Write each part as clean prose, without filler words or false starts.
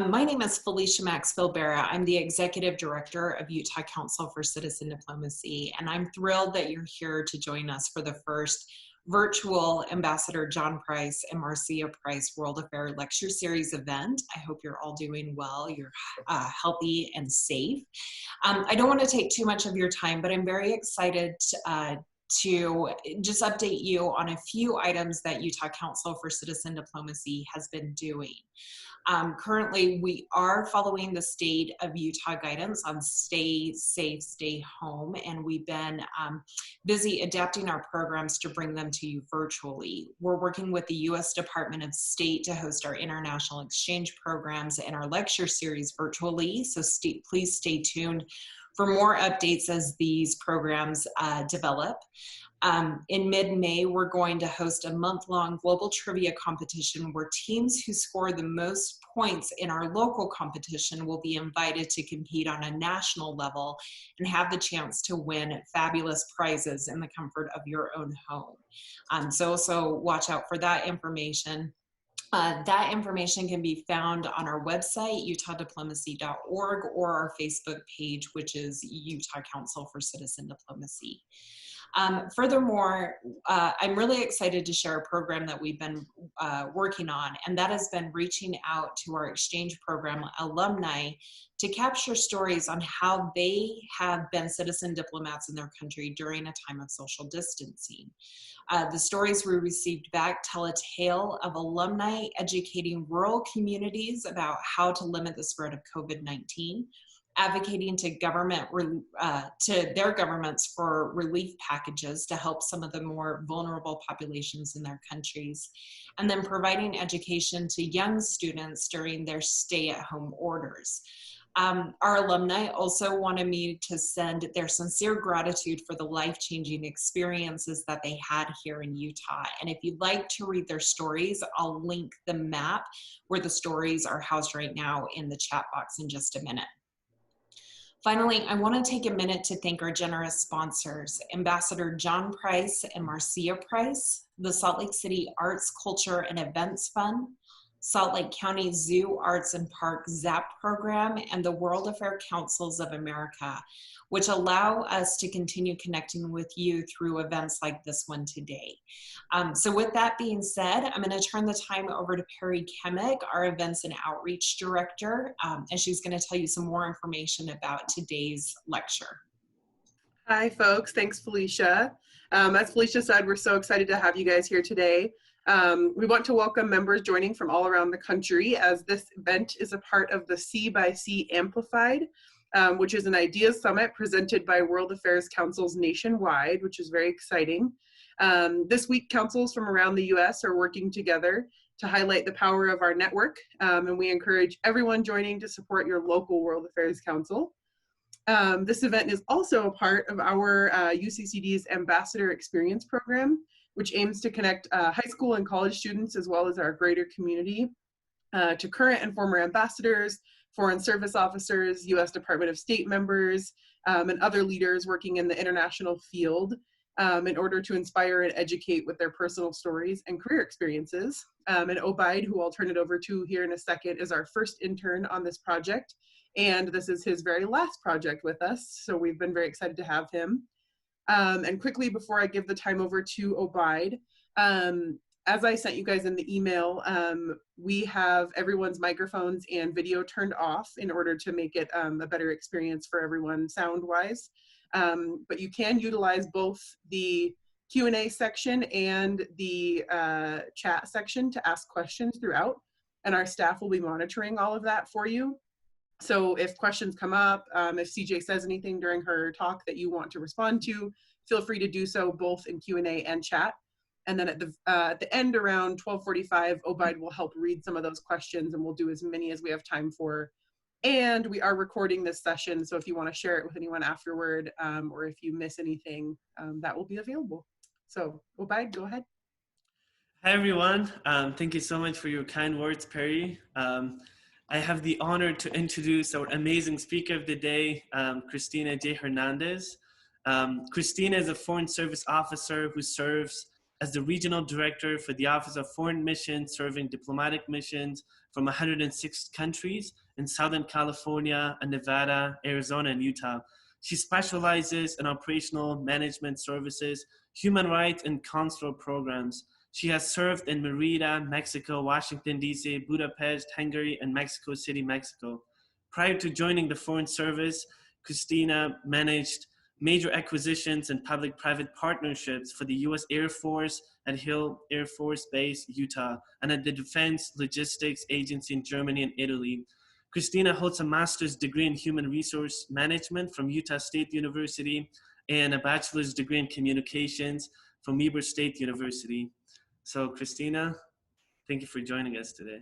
My name is Felicia Maxfield-Barra. I'm the Executive Director of Utah Council for Citizen Diplomacy, and I'm thrilled that you're here to join us for the first virtual Ambassador John Price and Marcia Price World Affairs Lecture Series event. I hope you're all doing well, you're healthy and safe. I don't want to take too much of your time, but I'm very excited to just update you on a few items that Utah Council for Citizen Diplomacy has been doing. Currently, we are following the state of Utah guidance on stay safe, stay home, and we've been busy adapting our programs to bring them to you virtually. We're working with the U.S. Department of State to host our international exchange programs and our lecture series virtually, so please stay tuned for more updates as these programs develop. In mid-May, we're going to host a month-long global trivia competition where teams who score the most points in our local competition will be invited to compete on a national level and have the chance to win fabulous prizes in the comfort of your own home. So also watch out for that information. That information can be found on our website, utahdiplomacy.org, or our Facebook page, which is Utah Council for Citizen Diplomacy. Furthermore, I'm really excited to share a program that we've been working on, and that has been reaching out to our exchange program alumni to capture stories on how they have been citizen diplomats in their country during a time of social distancing. The stories we received back tell a tale of alumni educating rural communities about how to limit the spread of COVID-19, advocating to their governments for relief packages to help some of the more vulnerable populations in their countries, and then providing education to young students during their stay-at-home orders. Our alumni also wanted me to send their sincere gratitude for the life-changing experiences that they had here in Utah. And if you'd like to read their stories, I'll link the map where the stories are housed right now in the chat box in just a minute. Finally, I want to take a minute to thank our generous sponsors, Ambassador John Price and Marcia Price, the Salt Lake City Arts, Culture, and Events Fund, Salt Lake County Zoo, Arts and Park ZAP program, and the World Affairs Councils of America, which allow us to continue connecting with you through events like this one today. So with that being said, I'm going to turn the time over to Perry Kemick, our Events and Outreach Director, and she's going to tell you some more information about today's lecture. Hi, folks. Thanks, Felicia. As Felicia said, we're so excited to have you guys here today. We want to welcome members joining from all around the country, as this event is a part of the C by C Amplified, which is an ideas summit presented by World Affairs Councils nationwide, which is very exciting. This week, councils from around the US are working together to highlight the power of our network, and we encourage everyone joining to support your local World Affairs Council. This event is also a part of our UCCD's Ambassador Experience Program, which aims to connect high school and college students, as well as our greater community, to current and former ambassadors, foreign service officers, U.S. Department of State members, and other leaders working in the international field in order to inspire and educate with their personal stories and career experiences. And Obaid, who I'll turn it over to here in a second, is our first intern on this project, and this is his very last project with us, so we've been very excited to have him. And quickly, before I give the time over to Obaid, as I sent you guys in the email, we have everyone's microphones and video turned off in order to make it a better experience for everyone sound-wise. But you can utilize both the Q&A section and the chat section to ask questions throughout, and our staff will be monitoring all of that for you. So if questions come up, if CJ says anything during her talk that you want to respond to, feel free to do so both in Q&A and chat. And then at the end, around 12:45, Obaid will help read some of those questions, and we'll do as many as we have time for. And we are recording this session, so if you want to share it with anyone afterward, or if you miss anything, that will be available. So Obaid, go ahead. Hi, everyone. Thank you so much for your kind words, Perry. I have the honor to introduce our amazing speaker of the day, Christina J. Hernandez. Christina is a Foreign Service officer who serves as the Regional Director for the Office of Foreign Missions, serving diplomatic missions from 106 countries in Southern California and Nevada, Arizona, and Utah. She specializes in operational management services, human rights, and consular programs. She has served in Merida, Mexico, Washington, D.C., Budapest, Hungary, and Mexico City, Mexico. Prior to joining the Foreign Service, Christina managed major acquisitions and public-private partnerships for the U.S. Air Force at Hill Air Force Base, Utah, and at the Defense Logistics Agency in Germany and Italy. Christina holds a master's degree in human resource management from Utah State University and a bachelor's degree in communications from Weber State University. So Christina, thank you for joining us today.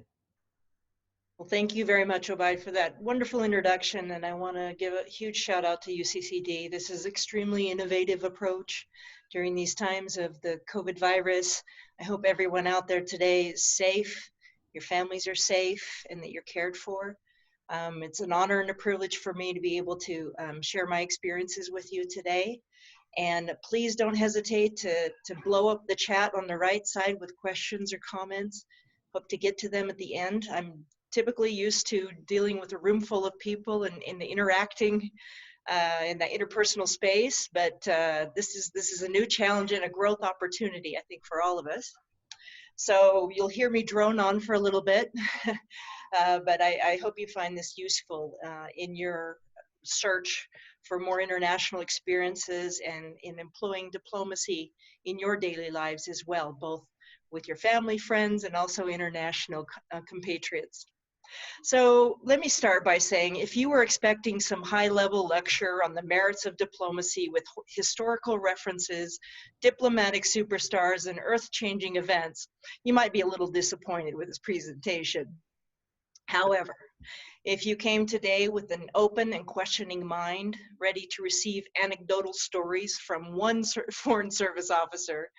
Well, thank you very much, Obaid, for that wonderful introduction. And I want to give a huge shout out to UCCD. This is an extremely innovative approach during these times of the COVID virus. I hope everyone out there today is safe, your families are safe, and that you're cared for. It's an honor and a privilege for me to be able to share my experiences with you today. And please don't hesitate to blow up the chat on the right side with questions or comments. Hope to get to them at the end. I'm typically used to dealing with a room full of people and interacting in the interpersonal space, but this is a new challenge and a growth opportunity, I think, for all of us. So you'll hear me drone on for a little bit, but I hope you find this useful in your search for more international experiences and in employing diplomacy in your daily lives as well, both with your family, friends, and also international compatriots. So let me start by saying, if you were expecting some high-level lecture on the merits of diplomacy with historical references, diplomatic superstars, and earth-changing events, you might be a little disappointed with this presentation. However, if you came today with an open and questioning mind, ready to receive anecdotal stories from one Foreign Service officer,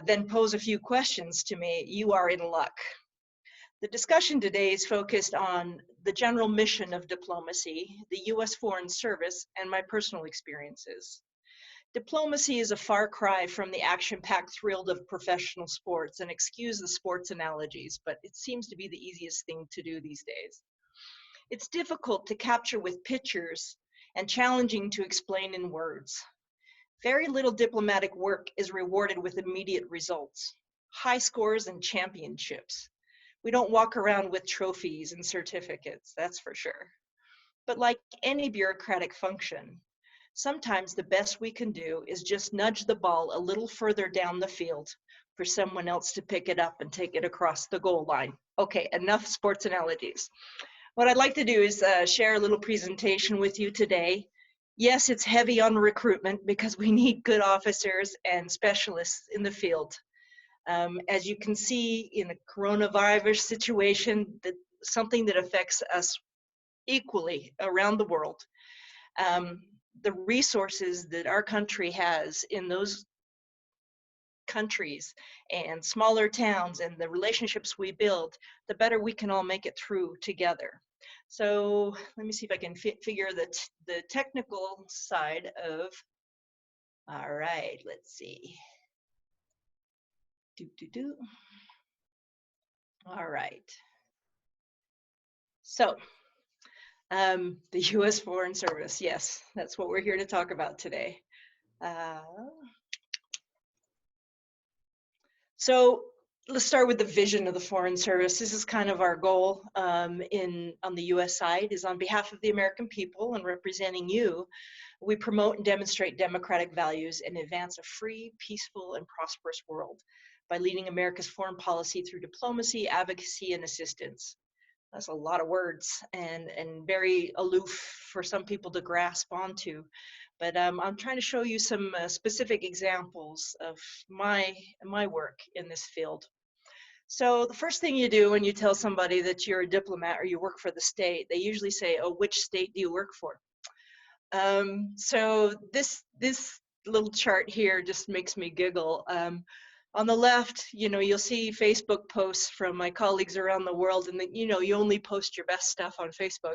then pose a few questions to me, you are in luck. The discussion today is focused on the general mission of diplomacy, the U.S. Foreign Service, and my personal experiences. Diplomacy is a far cry from the action-packed thrill of professional sports, and excuse the sports analogies, but it seems to be the easiest thing to do these days. It's difficult to capture with pictures and challenging to explain in words. Very little diplomatic work is rewarded with immediate results, high scores and championships. We don't walk around with trophies and certificates, that's for sure. But like any bureaucratic function, sometimes the best we can do is just nudge the ball a little further down the field for someone else to pick it up and take it across the goal line. Okay, enough sports analogies. What I'd like to do is share a little presentation with you today. Yes, it's heavy on recruitment because we need good officers and specialists in the field. As you can see in a coronavirus situation, something that affects us equally around the world, the resources that our country has in those countries and smaller towns and the relationships we build, the better we can all make it through together. So let me see if I can figure the technical side of, all right, let's see. All right. So, the U.S. Foreign Service, yes, that's what we're here to talk about today. So let's start with the vision of the Foreign Service. This is kind of our goal on the U.S. side, is on behalf of the American people and representing you, we promote and demonstrate democratic values and advance a free, peaceful, and prosperous world by leading America's foreign policy through diplomacy, advocacy, and assistance. That's a lot of words and very aloof for some people to grasp onto. But I'm trying to show you some specific examples of my work in this field. So the first thing you do when you tell somebody that you're a diplomat or you work for the state, they usually say, oh, which state do you work for? So this little chart here just makes me giggle. On the left, you'll see Facebook posts from my colleagues around the world, and then, you only post your best stuff on Facebook.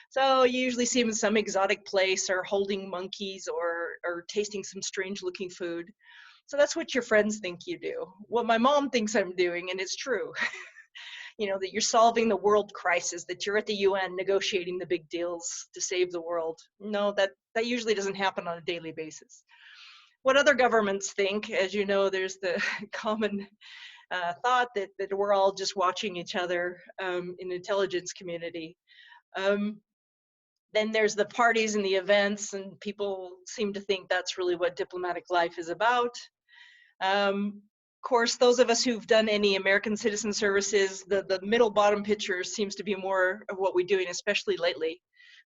So you usually see them in some exotic place or holding monkeys or tasting some strange looking food. So that's what your friends think you do. What my mom thinks I'm doing, and it's true. You know, that you're solving the world crisis, that you're at the UN negotiating the big deals to save the world. No, that usually doesn't happen on a daily basis. What other governments think, as you know, there's the common thought that we're all just watching each other in the intelligence community. Then there's the parties and the events, and people seem to think that's really what diplomatic life is about. Of course, those of us who've done any American citizen services, the middle bottom picture seems to be more of what we're doing, especially lately.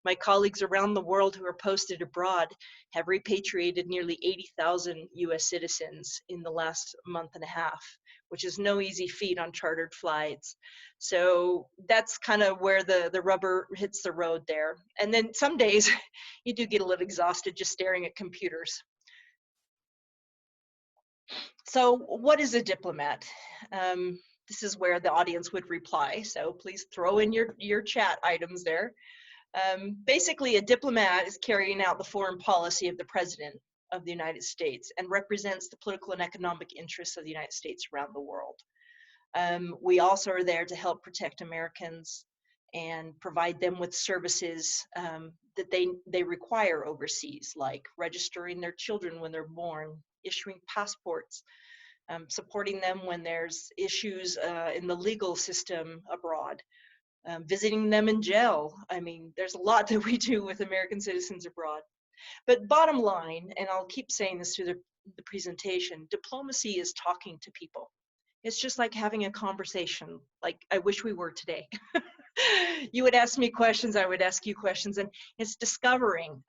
My colleagues around the world who are posted abroad have repatriated nearly 80,000 US citizens in the last month and a half, which is no easy feat on chartered flights. So that's kind of where the rubber hits the road there. And then some days you do get a little exhausted just staring at computers. So what is a diplomat? This is where the audience would reply. So please throw in your chat items there. Basically, a diplomat is carrying out the foreign policy of the President of the United States and represents the political and economic interests of the United States around the world. We also are there to help protect Americans and provide them with services that they require overseas, like registering their children when they're born, issuing passports, supporting them when there's issues in the legal system abroad, visiting them in jail. I mean, there's a lot that we do with American citizens abroad. But bottom line, and I'll keep saying this through the presentation, diplomacy is talking to people. It's just like having a conversation, like I wish we were today. You would ask me questions, I would ask you questions, and it's discovering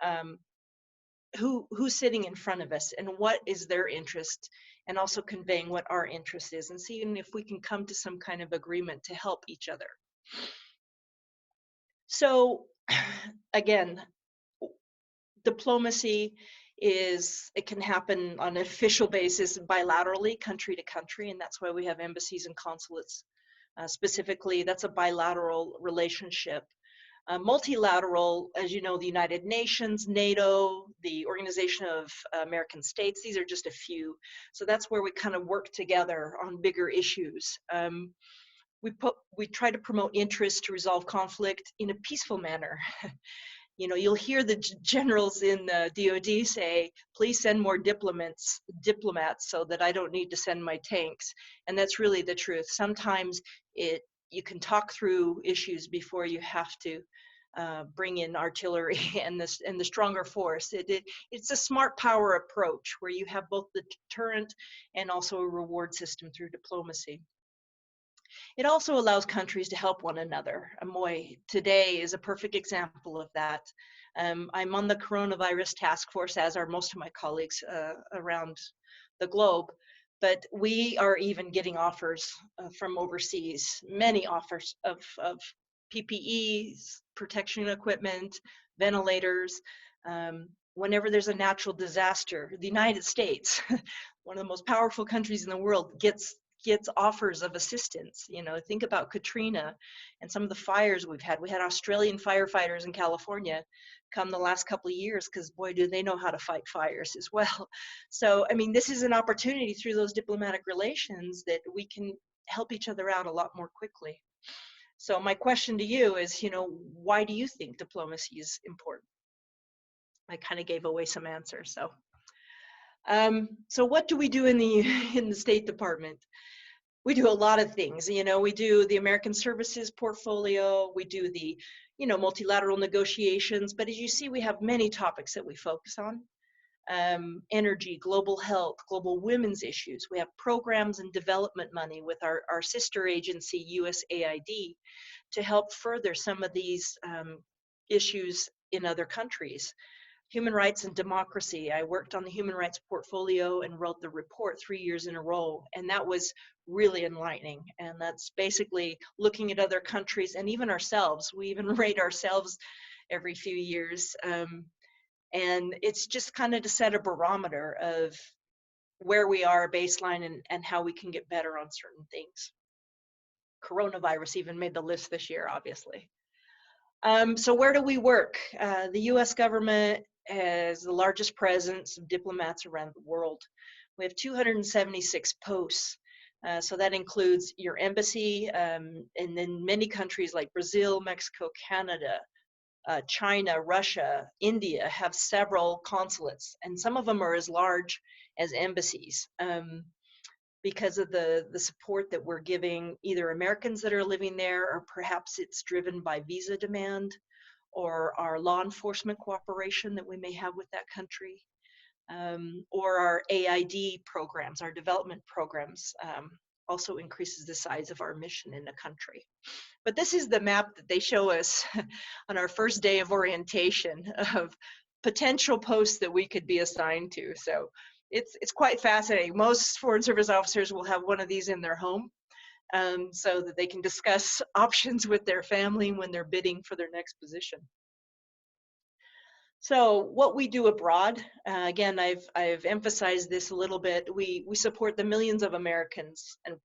who's sitting in front of us and what is their interest, and also conveying what our interest is and seeing if we can come to some kind of agreement to help each other. So again, diplomacy it can happen on an official basis bilaterally, country to country, and that's why we have embassies and consulates. Specifically, that's a bilateral relationship. Multilateral, as you know, the United Nations, NATO, the Organization of American States, these are just a few. So that's where we kind of work together on bigger issues. We try to promote interest to resolve conflict in a peaceful manner. You know, you'll hear the generals in the DoD say, please send more diplomats so that I don't need to send my tanks. And that's really the truth. Sometimes you can talk through issues before you have to bring in artillery and the stronger force. It's a smart power approach where you have both the deterrent and also a reward system through diplomacy. It also allows countries to help one another. Amoy today is a perfect example of that. I'm on the coronavirus task force, as are most of my colleagues around the globe, but we are even getting offers from overseas, many offers of PPEs, protection equipment, ventilators. Whenever there's a natural disaster, the United States, one of the most powerful countries in the world, gets offers of assistance. You know, think about Katrina and some of the fires we've had. We had Australian firefighters in California come the last couple of years because boy, do they know how to fight fires as well. So, I mean, this is an opportunity through those diplomatic relations that we can help each other out a lot more quickly. So my question to you is, you know, why do you think diplomacy is important? I kind of gave away some answers. So what do we do in the State Department? We do a lot of things. You know, we do the American Services portfolio, we do the, you know, multilateral negotiations, but as you see, we have many topics that we focus on. Energy, global health, global women's issues. We have programs and development money with our sister agency, USAID, to help further some of these issues in other countries. Human rights and democracy. I worked on the human rights portfolio and wrote the report 3 years in a row, and that was really enlightening. And that's basically looking at other countries and even ourselves. We even rate ourselves every few years. And it's just kind of to set a barometer of where we are, baseline, and how we can get better on certain things. Coronavirus even made the list this year, obviously. So where do we work? The US government has the largest presence of diplomats around the world. We have 276 posts. So that includes your embassy, and then many countries like Brazil, Mexico, Canada, China, Russia, India have several consulates, and some of them are as large as embassies. Because of the support that we're giving either Americans that are living there, or perhaps it's driven by visa demand, or our law enforcement cooperation that we may have with that country, or our AID programs, our development programs, also increases the size of our mission in the country. But this is the map that they show us on our first day of orientation of potential posts that we could be assigned to. So it's quite fascinating. Most Foreign Service officers will have one of these in their home, so that they can discuss options with their family when they're bidding for their next position. So what we do abroad, again, I've emphasized this a little bit. We support the millions of Americans and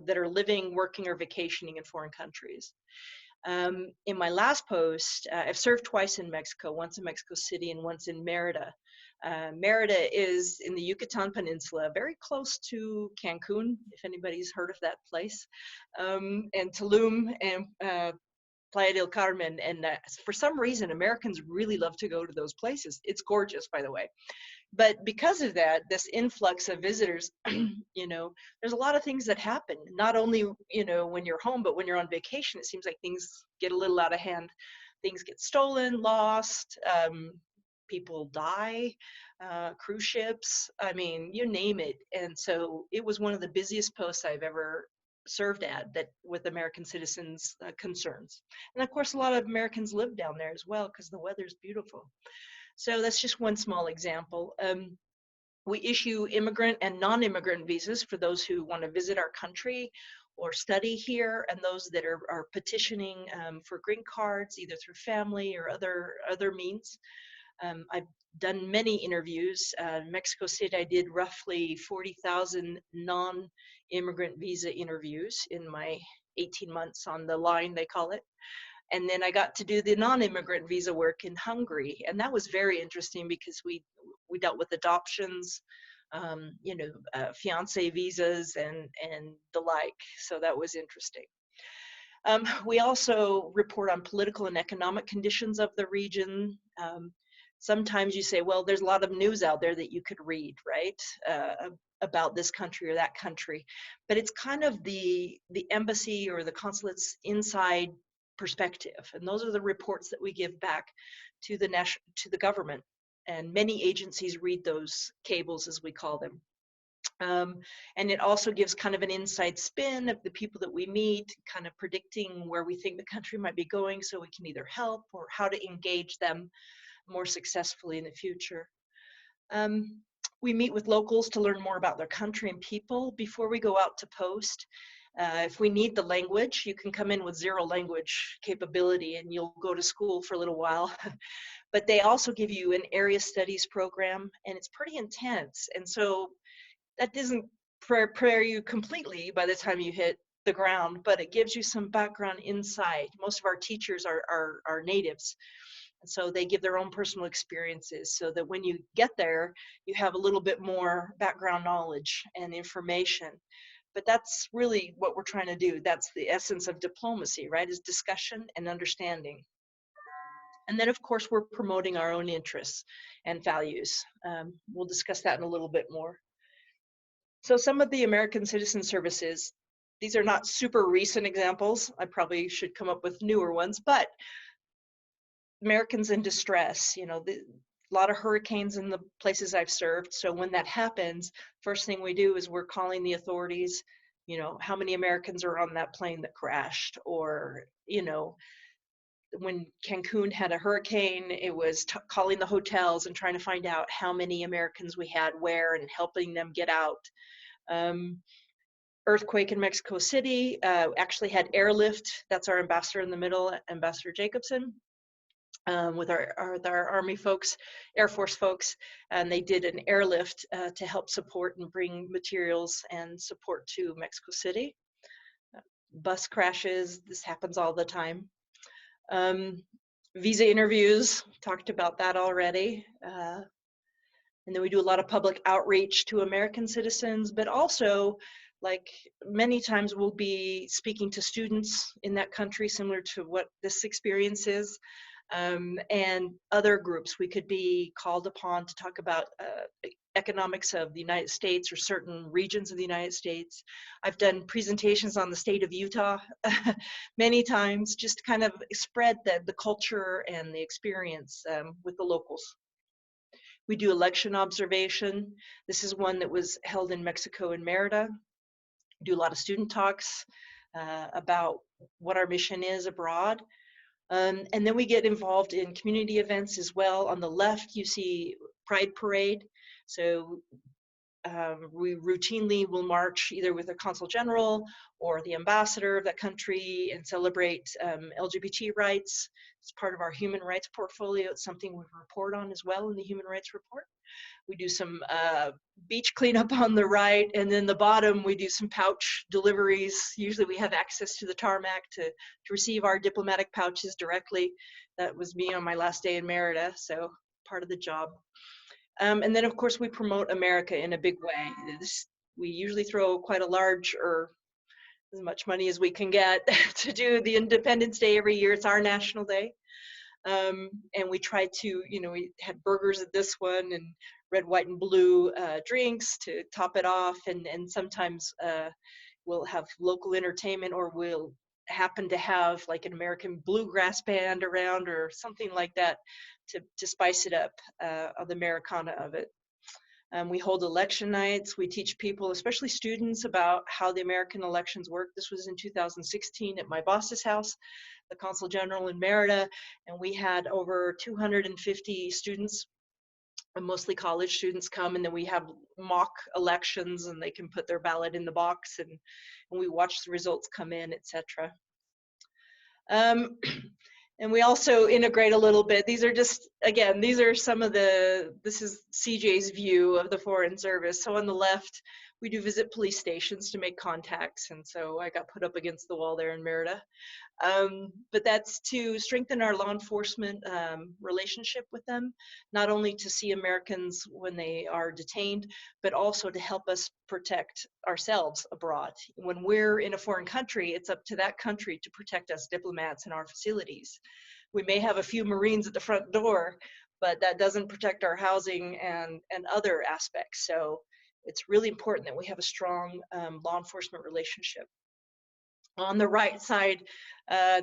that are living, working, or vacationing in foreign countries. In my last post, I've served twice in Mexico, once in Mexico City and once in Merida. Merida is in the Yucatan Peninsula, very close to Cancun, if anybody's heard of that place, and Tulum and Playa del Carmen. And for some reason, Americans really love to go to those places. It's gorgeous, by the way. But because of that, this influx of visitors, you know, there's a lot of things that happen, not only, you know, when you're home, but when you're on vacation, it seems like things get a little out of hand. Things get stolen, lost, people die, cruise ships, I mean, you name it. And so it was one of the busiest posts I've ever served at, that with American citizens' concerns. And of course, a lot of Americans live down there as well because the weather's beautiful. So that's just one small example. We issue immigrant and non-immigrant visas for those who want to visit our country or study here, and those that are petitioning for green cards, either through family or other means. I've done many interviews. In Mexico City, I did roughly 40,000 non-immigrant visa interviews in my 18 months on the line, they call it. And then I got to do the non-immigrant visa work in Hungary. And that was very interesting because we dealt with adoptions, you know, fiance visas and the like. So that was interesting. We also report on political and economic conditions of the region. Sometimes you say, well, there's a lot of news out there that you could read, right, about this country or that country. But it's kind of the embassy or the consulate's inside perspective. And those are the reports that we give back to the government. And many agencies read those cables, as we call them. And it also gives kind of an inside spin of the people that we meet, kind of predicting where we think the country might be going, so we can either help or how to engage them more successfully in the future. We meet with locals to learn more about their country and people before we go out to post. If we need the language, you can come in with zero language capability and you'll go to school for a little while. But they also give you an area studies program, and it's pretty intense. And so that doesn't prepare you completely by the time you hit the ground, but it gives you some background insight. Most of our teachers are natives. And so they give their own personal experiences so that when you get there, you have a little bit more background knowledge and information. But that's really what we're trying to do. That's the essence of diplomacy, right? Is discussion and understanding. And then, of course, we're promoting our own interests and values. We'll discuss that in a little bit more. So some of the American Citizen Services, these are not super recent examples. I probably should come up with newer ones, but Americans in distress, you know, a lot of hurricanes in the places I've served. So when that happens, first thing we do is we're calling the authorities, you know, how many Americans are on that plane that crashed? Or, you know, when Cancun had a hurricane, it was calling the hotels and trying to find out how many Americans we had where and helping them get out. Earthquake in Mexico City, actually had Airlift. That's our ambassador in the middle, Ambassador Jacobson. With our Army folks, Air Force folks, and they did an airlift to help support and bring materials and support to Mexico City. Bus crashes, this happens all the time. Visa interviews, talked about that already. And then we do a lot of public outreach to American citizens, but also, like many times, we'll be speaking to students in that country, similar to what this experience is, and other groups. We could be called upon to talk about economics of the United States or certain regions of the United States. I've done presentations on the state of Utah many times, just to kind of spread the culture and the experience with the locals. We do election observation. This is one that was held in Mexico in Merida. We do a lot of student talks about what our mission is abroad. And then we get involved in community events as well. On the left, you see Pride Parade. So we routinely will march either with a consul general or the ambassador of that country and celebrate LGBT rights. It's part of our human rights portfolio. It's something we report on as well in the human rights report. We do some beach cleanup on the right, and then the bottom we do some pouch deliveries. Usually we have access to the tarmac to receive our diplomatic pouches directly. That was me on my last day in Merida, so part of the job. And then of course we promote America in a big way. We usually throw quite a large, or as much money as we can get to do the Independence Day every year. It's our national day. And we try to, we had burgers at this one and red, white, and blue drinks to top it off. And sometimes we'll have local entertainment, or we'll happen to have like an American bluegrass band around or something like that to spice it up, of the Americana of it. We hold election nights. We teach people, especially students, about how the American elections work. This was in 2016 at my boss's house, the Consul General in Merida, and we had over 250 students, mostly college students, come, and then we have mock elections, and they can put their ballot in the box, and we watch the results come in, etc. And we also integrate a little bit. These are just, again, these are some of this is CJ's view of the Foreign Service. So on the left, we do visit police stations to make contacts. And so I got put up against the wall there in Merida. But that's to strengthen our law enforcement relationship with them, not only to see Americans when they are detained, but also to help us protect ourselves abroad. When we're in a foreign country, it's up to that country to protect us diplomats in our facilities. We may have a few Marines at the front door, but that doesn't protect our housing and other aspects. So it's really important that we have a strong law enforcement relationship. On the right side,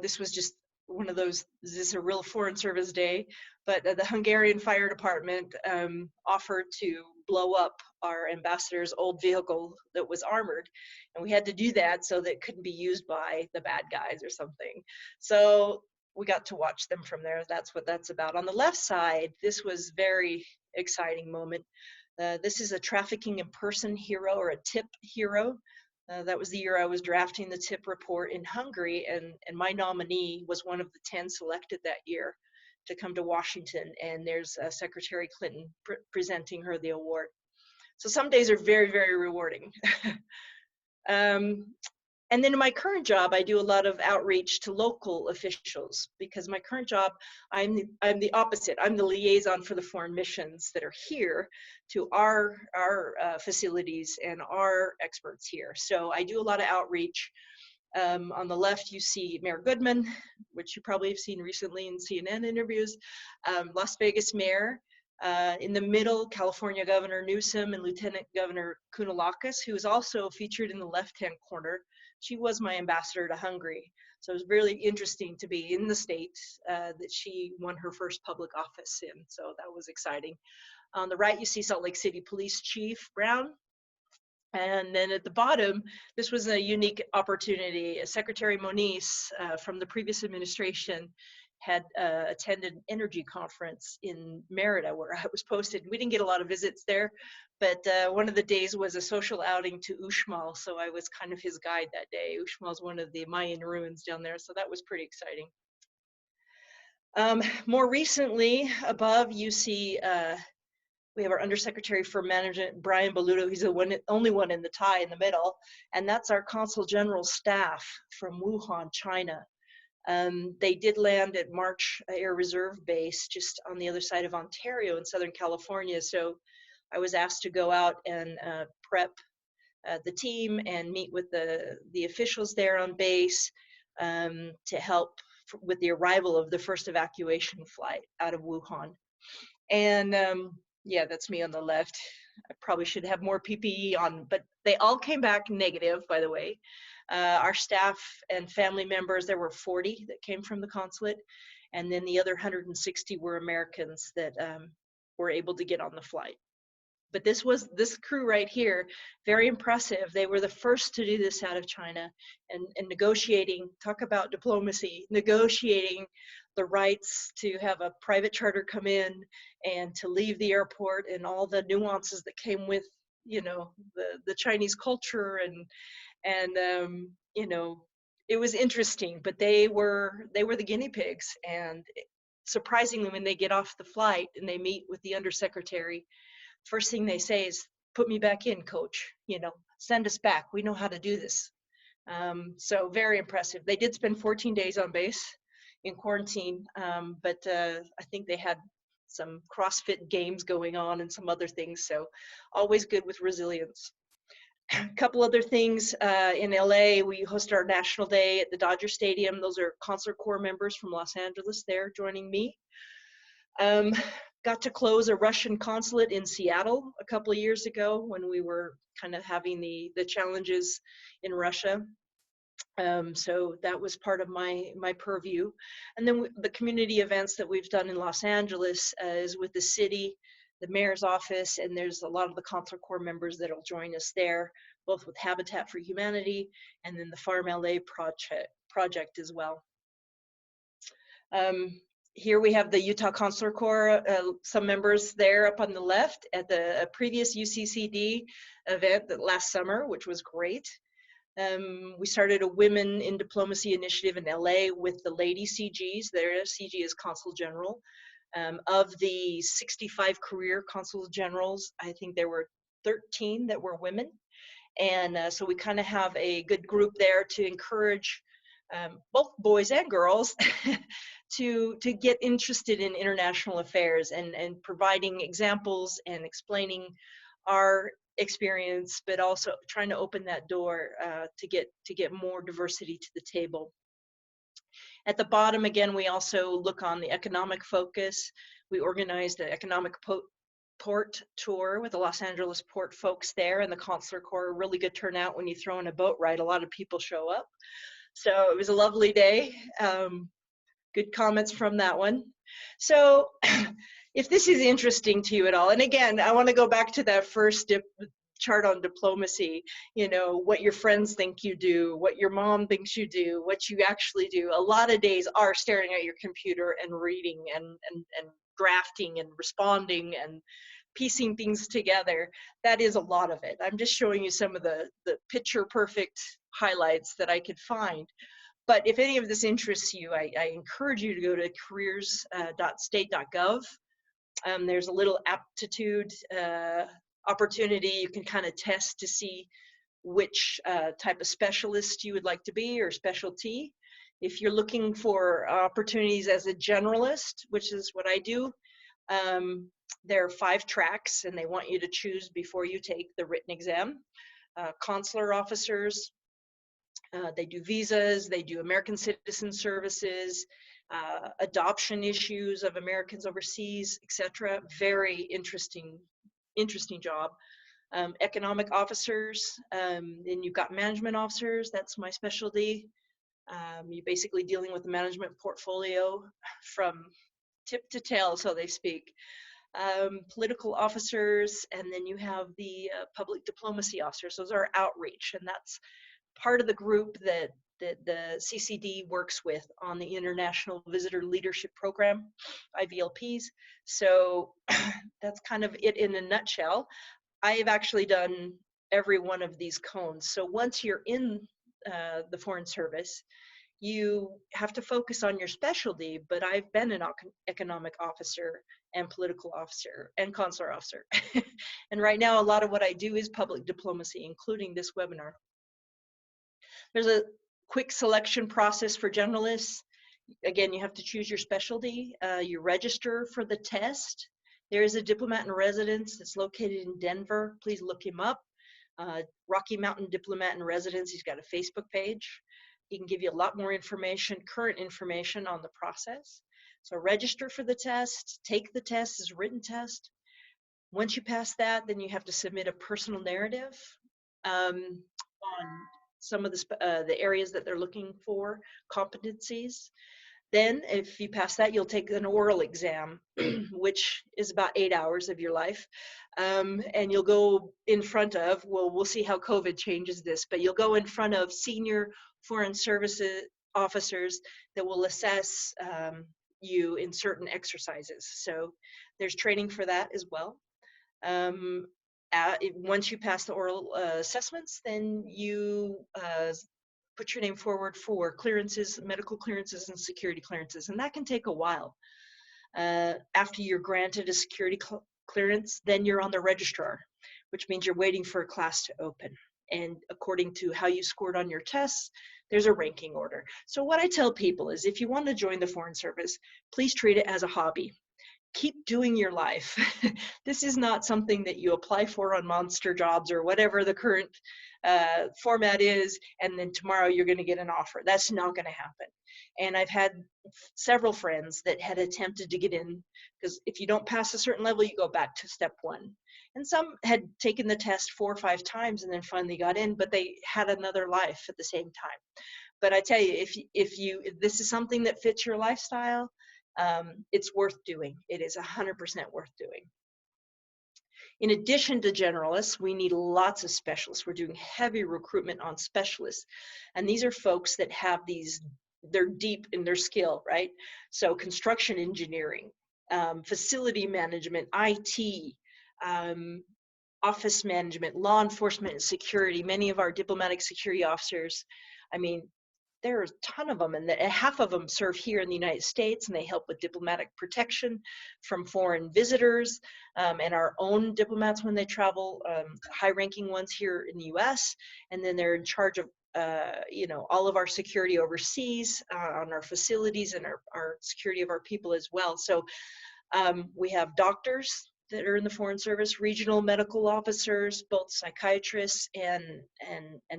this was just one of those, this is a real Foreign Service day, but the Hungarian fire department offered to blow up our ambassador's old vehicle that was armored. And we had to do that so that it couldn't be used by the bad guys or something. So we got to watch them from there. That's what that's about. On the left side, this was very exciting moment. This is a trafficking in person hero, or a tip hero. That was the year I was drafting the tip report in Hungary, and my nominee was one of the 10 selected that year to come to Washington, and there's Secretary Clinton presenting her the award. So some days are very, very rewarding. And then in my current job, I do a lot of outreach to local officials, because my current job, I'm the opposite. I'm the liaison for the foreign missions that are here to our facilities and our experts here. So I do a lot of outreach. On the left, you see Mayor Goodman, which you probably have seen recently in CNN interviews, Las Vegas Mayor. In the middle, California Governor Newsom and Lieutenant Governor Kounalakis, who is also featured in the left-hand corner. She was my ambassador to Hungary. So it was really interesting to be in the States that she won her first public office in. So that was exciting. On the right, you see Salt Lake City Police Chief Brown. And then at the bottom, this was a unique opportunity. Secretary Moniz from the previous administration had attended an energy conference in Merida, where I was posted. We didn't get a lot of visits there, but one of the days was a social outing to Uxmal, so I was kind of his guide that day. Uxmal is one of the Mayan ruins down there, so that was pretty exciting. More recently, above, you see we have our Undersecretary for Management, Brian Baluto. He's the only one in the tie in the middle, and that's our Consul General staff from Wuhan, China. They did land at March Air Reserve Base, just on the other side of Ontario in Southern California. So I was asked to go out and prep the team and meet with the officials there on base to help with the arrival of the first evacuation flight out of Wuhan. And yeah, that's me on the left. I probably should have more PPE on, but they all came back negative, by the way. Our staff and family members, there were 40 that came from the consulate, and then the other 160 were Americans that were able to get on the flight. But this crew right here, very impressive. They were the first to do this out of China, and negotiating, talk about diplomacy, negotiating the rights to have a private charter come in and to leave the airport, and all the nuances that came with, you know, the Chinese culture, and you know, it was interesting. But they were the guinea pigs, and surprisingly, when they get off the flight and they meet with the undersecretary, first thing they say is, "Put me back in, coach, you know, send us back. We know how to do this." So very impressive. They did spend 14 days on base in quarantine, but I think they had some CrossFit games going on and some other things. So always good with resilience. A couple other things in LA, we hosted our National Day at the Dodger Stadium. Those are Consular Corps members from Los Angeles there joining me. Got to close a Russian consulate in Seattle a couple of years ago when we were kind of having the challenges in Russia. So that was part of my purview. And then the community events that we've done in Los Angeles is with the city, the mayor's office, and there's a lot of the Consular Corps members that'll join us there, both with Habitat for Humanity and then the Farm LA project as well. Here we have the Utah Consular Corps, some members there up on the left at the previous UCCD event that last summer, which was great. We started a Women in Diplomacy initiative in LA with the lady CGs. Their CG is Consul General. Of the 65 career Consul Generals, I think there were 13 that were women. And so we kind of have a good group there to encourage both boys and girls to get interested in international affairs and providing examples and explaining our experience, but also trying to open that door to get more diversity to the table. At the bottom, again, we also look on the economic focus. We organized an economic port tour with the Los Angeles port folks there, and the Consular Corps. Really good turnout. When you throw in a boat ride, a lot of people show up. So it was a lovely day. Good comments from that one. So if this is interesting to you at all, and again, I want to go back to that first chart on diplomacy, you know, what your friends think you do, what your mom thinks you do, what you actually do. A lot of days are staring at your computer and reading and drafting and responding and piecing things together. That is a lot of it. I'm just showing you some of the picture perfect highlights that I could find. But if any of this interests you, I encourage you to go to careers.state.gov. There's a little aptitude opportunity. You can kind of test to see which type of specialist you would like to be or specialty. If you're looking for opportunities as a generalist, which is what I do, there are 5 tracks and they want you to choose before you take the written exam. Consular officers, they do visas, they do American citizen services, adoption issues of Americans overseas, etc. Very interesting job. Economic officers, then you've got management officers, that's my specialty. You're basically dealing with the management portfolio from tip to tail, so they speak. Political officers, and then you have the public diplomacy officers. Those are outreach, and that's part of the group that the CCD works with on the International Visitor Leadership Program, IVLPs. So that's kind of it in a nutshell. I have actually done every one of these cones. So once you're in the Foreign Service, you have to focus on your specialty, but I've been an economic officer and political officer and consular officer. And right now, a lot of what I do is public diplomacy, including this webinar. There's a quick selection process for generalists. Again, you have to choose your specialty. You register for the test. There is a diplomat in residence that's located in Denver. Please look him up. Rocky Mountain Diplomat in Residence. He's got a Facebook page. He can give you a lot more information, current information on the process. So register for the test, take the test as a written test. Once you pass that, then you have to submit a personal narrative on some of the areas that they're looking for, competencies. Then if you pass that, you'll take an oral exam, which is about 8 hours of your life. And you'll go in front of, well, we'll see how COVID changes this, but you'll go in front of senior foreign services officers that will assess you in certain exercises. So there's training for that as well. Once you pass the oral assessments, then you put your name forward for clearances, medical clearances, and security clearances, and that can take a while. After you're granted a security clearance, then you're on the registrar, which means you're waiting for a class to open. And according to how you scored on your tests, there's a ranking order. So what I tell people is, if you want to join the Foreign Service, please treat it as a hobby. Keep doing your life. This is not something that you apply for on Monster Jobs or whatever the current format is, and then tomorrow you're going to get an offer. That's not going to happen. And I've had several friends that had attempted to get in, because if you don't pass a certain level, you go back to step one. And some had taken the test 4 or 5 times and then finally got in, but they had another life at the same time. But I tell you, if this is something that fits your lifestyle, it's worth doing. It is 100% worth doing. In addition to generalists, we need lots of specialists. We're doing heavy recruitment on specialists. And these are folks that have they're deep in their skill, right? So construction engineering, facility management, IT, office management, law enforcement and security. Many of our diplomatic security officers, I mean, there are a ton of them, and half of them serve here in the United States, and they help with diplomatic protection from foreign visitors, and our own diplomats when they travel, high-ranking ones here in the U.S., and then they're in charge of all of our security overseas, on our facilities, and our security of our people as well. So we have doctors that are in the Foreign Service, regional medical officers, both psychiatrists and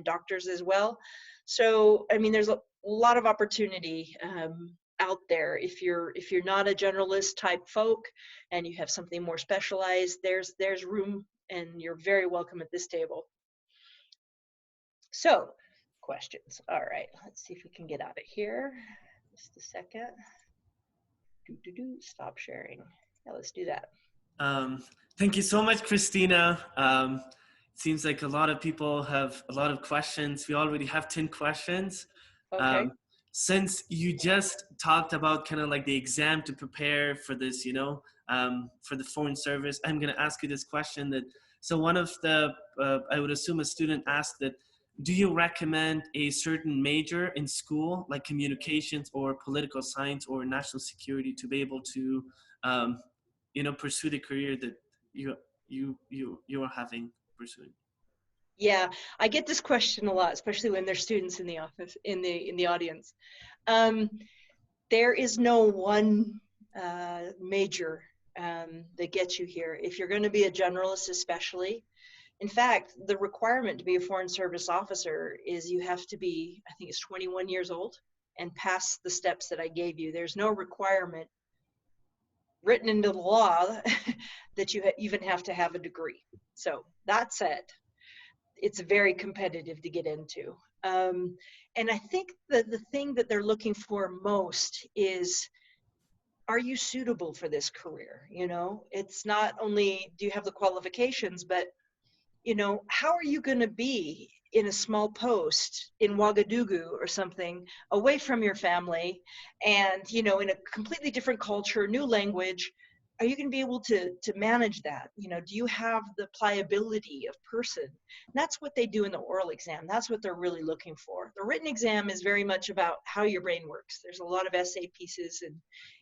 doctors as well. So, I mean, there's a lot of opportunity out there. If you're not a generalist type folk and you have something more specialized, there's room, and you're very welcome at this table. So, questions. All right, let's see if we can get out of here. Just a second. Stop sharing. Yeah, let's do that. Thank you so much, Christina. Seems like a lot of people have a lot of questions. We already have 10 questions. Okay. Since you just talked about kind of like the exam to prepare for this, for the Foreign Service, I'm going to ask you this question. So one of the, I would assume a student asked that, do you recommend a certain major in school, like communications or political science or national security, to be able to, pursue the career that you are having pursuing? Yeah, I get this question a lot, especially when there's students in the office, in the audience. There is no one major that gets you here. If you're going to be a generalist, especially, in fact, the requirement to be a Foreign Service officer is you have to be, I think it's 21 years old and pass the steps that I gave you. There's no requirement written into the law that you even have to have a degree. So that said, it's very competitive to get into. And I think that the thing that they're looking for most is, are you suitable for this career? It's not only do you have the qualifications, but how are you going to be in a small post in Ouagadougou or something, away from your family, and in a completely different culture, new language? Are you going to be able to manage that? Do you have the pliability of person? And that's what they do in the oral exam. That's what they're really looking for. The written exam is very much about how your brain works. There's a lot of essay pieces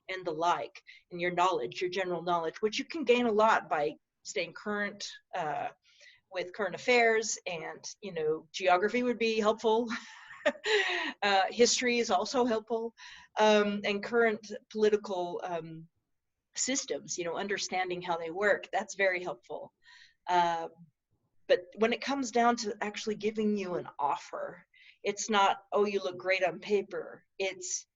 and the like, and your knowledge, your general knowledge, which you can gain a lot by staying current with current affairs, and geography would be helpful. History is also helpful, and current political systems, you know, understanding how they work, that's very helpful. But when it comes down to actually giving you an offer, it's not, oh, you look great on paper. It's,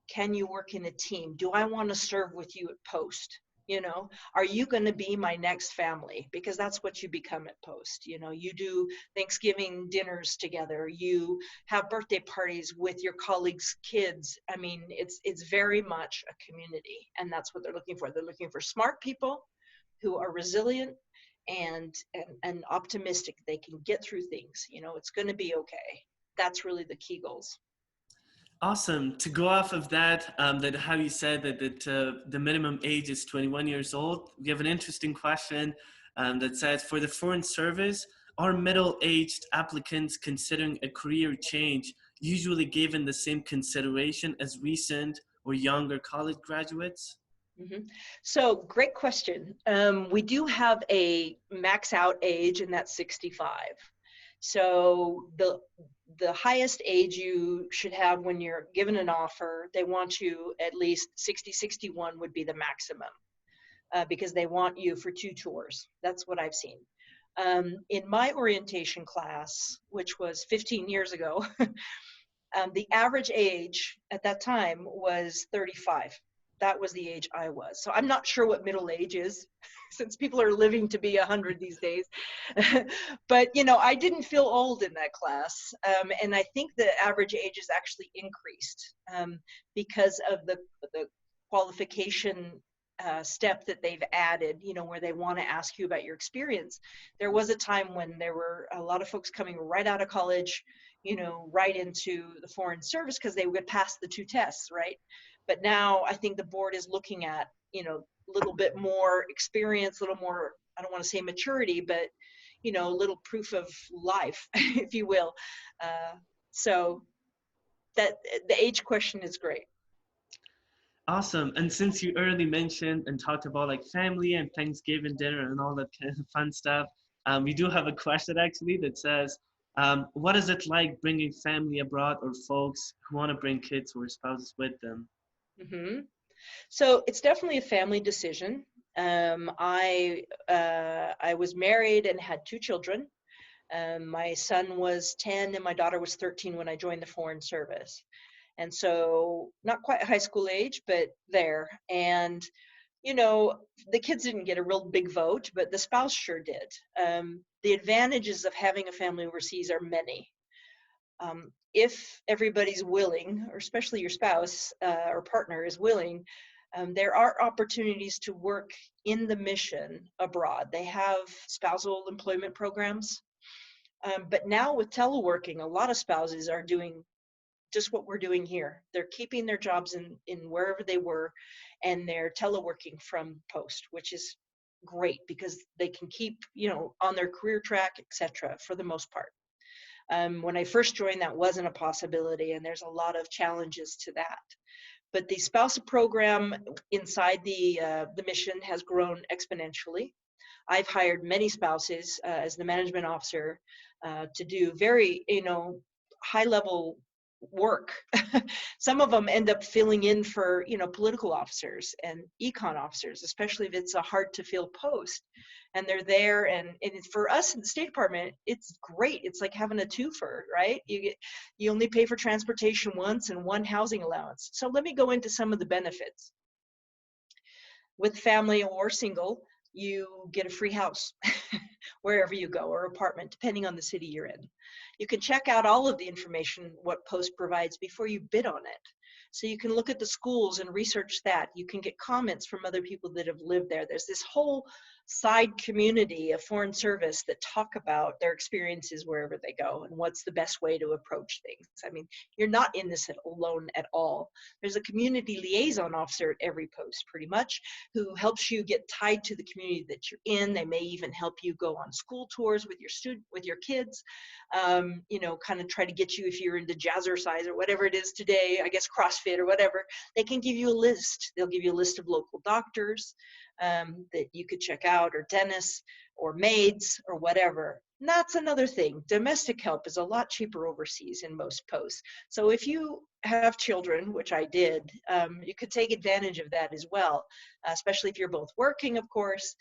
can you work in a team? Do I want to serve with you at Post? You know, are you going to be my next family? Because that's what you become at Post. You know, you do Thanksgiving dinners together. You have birthday parties with your colleagues' kids. I mean, it's very much a community, and that's what they're looking for. They're looking for smart people who are resilient and optimistic. They can get through things. You know, it's going to be okay. That's really the key goals. Awesome. To go off of that, that how you said that the minimum age is 21 years old, we have an interesting question that says, for the Foreign Service, are middle-aged applicants considering a career change usually given the same consideration as recent or younger college graduates? Mm-hmm. So great question. We do have a max out age, and that's 65. So the highest age you should have when you're given an offer, they want you at least 60, 61 would be the maximum, because they want you for 2 tours. That's what I've seen. In my orientation class, which was 15 years ago, the average age at that time was 35. That was the age I was. So I'm not sure what middle age is, since people are living to be 100 these days. But, you know, I didn't feel old in that class. And I think the average age is actually increased because of the qualification step that they've added, you know, where they want to ask you about your experience. There was a time when there were a lot of folks coming right out of college, you know, right into the Foreign Service because they would pass the 2 tests, right? But now I think the board is looking at, you know, a little bit more experience, a little more, I don't want to say maturity, but, you know, a little proof of life, if you will. So that the age question is great. Awesome. And since you early mentioned and talked about like family and Thanksgiving dinner and all that kind of fun stuff, we do have a question actually that says, what is it like bringing family abroad or folks who want to bring kids or spouses with them? Mm-hmm. So it's definitely a family decision. I was married and had 2 children. My son was 10 and my daughter was 13 when I joined the Foreign Service. And so not quite high school age, but there. And, you know, the kids didn't get a real big vote, but the spouse sure did. The advantages of having a family overseas are many. If everybody's willing, or especially your spouse or partner is willing, there are opportunities to work in the mission abroad. They have spousal employment programs. But now with teleworking, a lot of spouses are doing just what we're doing here. They're keeping their jobs in wherever they were, and they're teleworking from Post, which is great because they can keep, you know, on their career track, etc. for the most part. When I first joined, that wasn't a possibility, and there's a lot of challenges to that. But the spousal program inside the mission has grown exponentially. I've hired many spouses as the management officer to do very, you know, high-level work. Some of them end up filling in for, you know, political officers and econ officers, especially if it's a hard-to-fill post. And they're there, and for us in the State Department, it's great. It's like having a twofer, right? You only pay for transportation once and 1 housing allowance. So let me go into some of the benefits. With family or single, you get a free house wherever you go, or apartment, depending on the city you're in. You can check out all of the information what Post provides before you bid on it. So you can look at the schools and research that. You can get comments from other people that have lived there. There's this whole side community of Foreign Service that talk about their experiences wherever they go and what's the best way to approach things. I mean, you're not in this alone at all. There's a community liaison officer at every post pretty much who helps you get tied to the community that you're in. They may even help you go on school tours with your kids, you know, kind of try to get you, if you're into jazzercise or whatever it is today, I guess CrossFit or whatever, they can give you a list. They'll give you a list of local doctors that you could check out, or dentists or maids or whatever. And that's another thing. Domestic help is a lot cheaper overseas in most posts. So if you have children, which I did, you could take advantage of that as well, especially if you're both working, of course.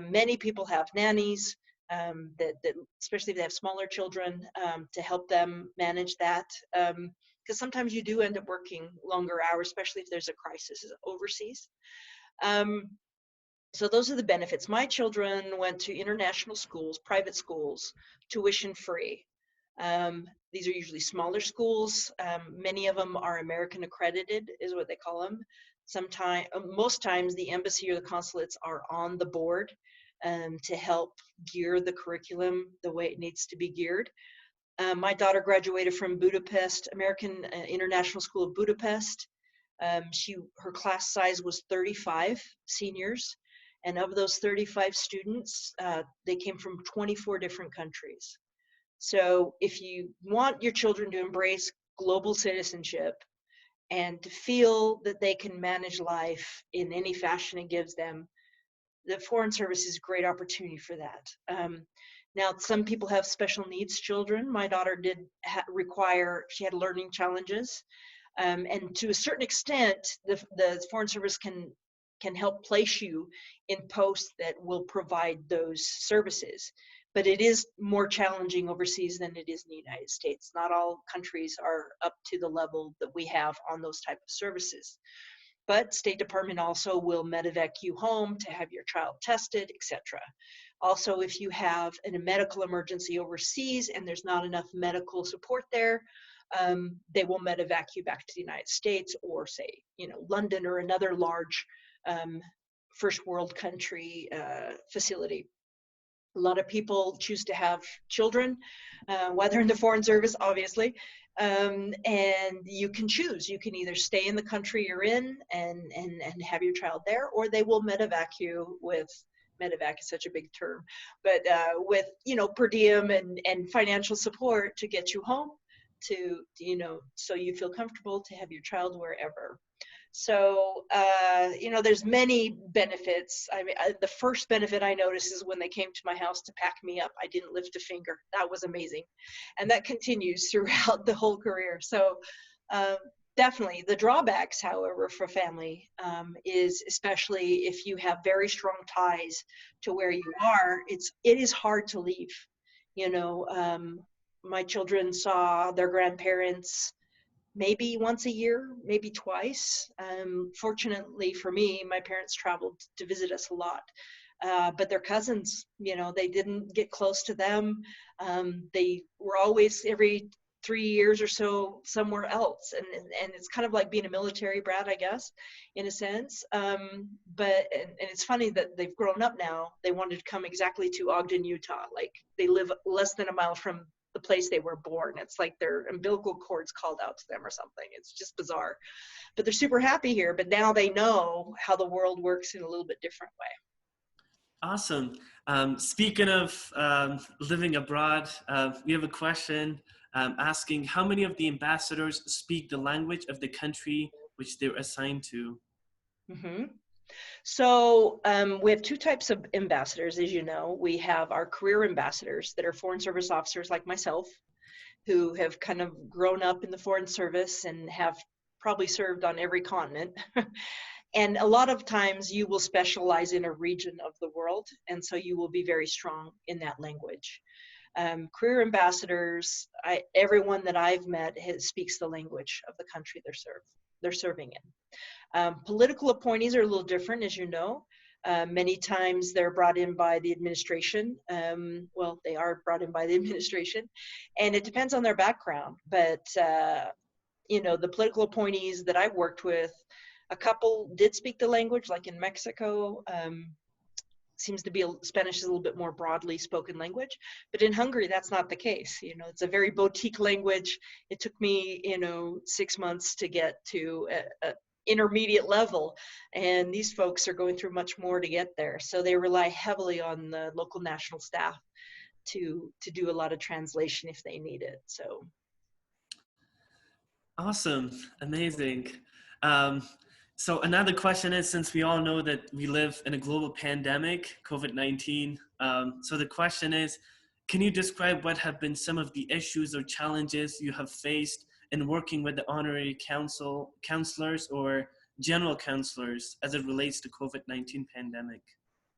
Many people have nannies, especially if they have smaller children, to help them manage that. Because sometimes you do end up working longer hours, especially if there's a crisis overseas. So those are the benefits. My children went to international schools, private schools, tuition free. These are usually smaller schools. Many of them are American accredited, is what they call them. Most times the embassy or the consulates are on the board to help gear the curriculum the way it needs to be geared. My daughter graduated from Budapest, American International School of Budapest. Her class size was 35 seniors. And of those 35 students, they came from 24 different countries. So if you want your children to embrace global citizenship and to feel that they can manage life in any fashion it gives them, the Foreign Service is a great opportunity for that. Now, some people have special needs children. My daughter did she had learning challenges. And to a certain extent, the Foreign Service can help place you in posts that will provide those services. But it is more challenging overseas than it is in the United States. Not all countries are up to the level that we have on those type of services. But State Department also will medevac you home to have your child tested, etc. Also, if you have a medical emergency overseas and there's not enough medical support there, they will medevac you back to the United States, or say, London or another large first world country facility. A lot of people choose to have children while they're in the Foreign Service, obviously, and you can choose. You can either stay in the country you're in and have your child there, or they will medevac you with, medevac is such a big term, but with per diem and financial support to get you home, to so you feel comfortable to have your child wherever. So, there's many benefits. I mean, the first benefit I noticed is when they came to my house to pack me up, I didn't lift a finger. That was amazing. And that continues throughout the whole career. So definitely the drawbacks, however, for family is, especially if you have very strong ties to where you are, it is hard to leave. My children saw their grandparents maybe once a year, maybe twice. Fortunately for me, my parents traveled to visit us a lot. But their cousins, they didn't get close to them. They were always every 3 years or so somewhere else. And it's kind of like being a military brat, I guess, in a sense. But it's funny that they've grown up now. They wanted to come exactly to Ogden, Utah. Like, they live less than a mile from the place they were born. It's like their umbilical cords called out to them or something. It's just bizarre. But they're super happy here. But now they know how the world works in a little bit different way. Awesome. Speaking of living abroad, we have a question asking how many of the ambassadors speak the language of the country which they're assigned to? Mm-hmm. So we have two types of ambassadors, as you know. We have our career ambassadors that are Foreign Service officers like myself, who have kind of grown up in the Foreign Service and have probably served on every continent. And a lot of times you will specialize in a region of the world, and so you will be very strong in that language. Career ambassadors, everyone that I've met speaks the language of the country they're serving in. Political appointees are a little different, as you know. Many times they're brought in by the administration. Well, they are brought in by the administration, and it depends on their background. But, the political appointees that I've worked with, a couple did speak the language, like in Mexico. Seems to be Spanish is a little bit more broadly spoken language, but in Hungary that's not the case. It's a very boutique language. It took me 6 months to get to a intermediate level, and these folks are going through much more to get there. So they rely heavily on the local national staff to do a lot of translation if they need it. So awesome, amazing. So another question is, since we all know that we live in a global pandemic, COVID-19, so the question is, Can you describe what have been some of the issues or challenges you have faced in working with the honorary counselors or general counselors as it relates to COVID-19 pandemic?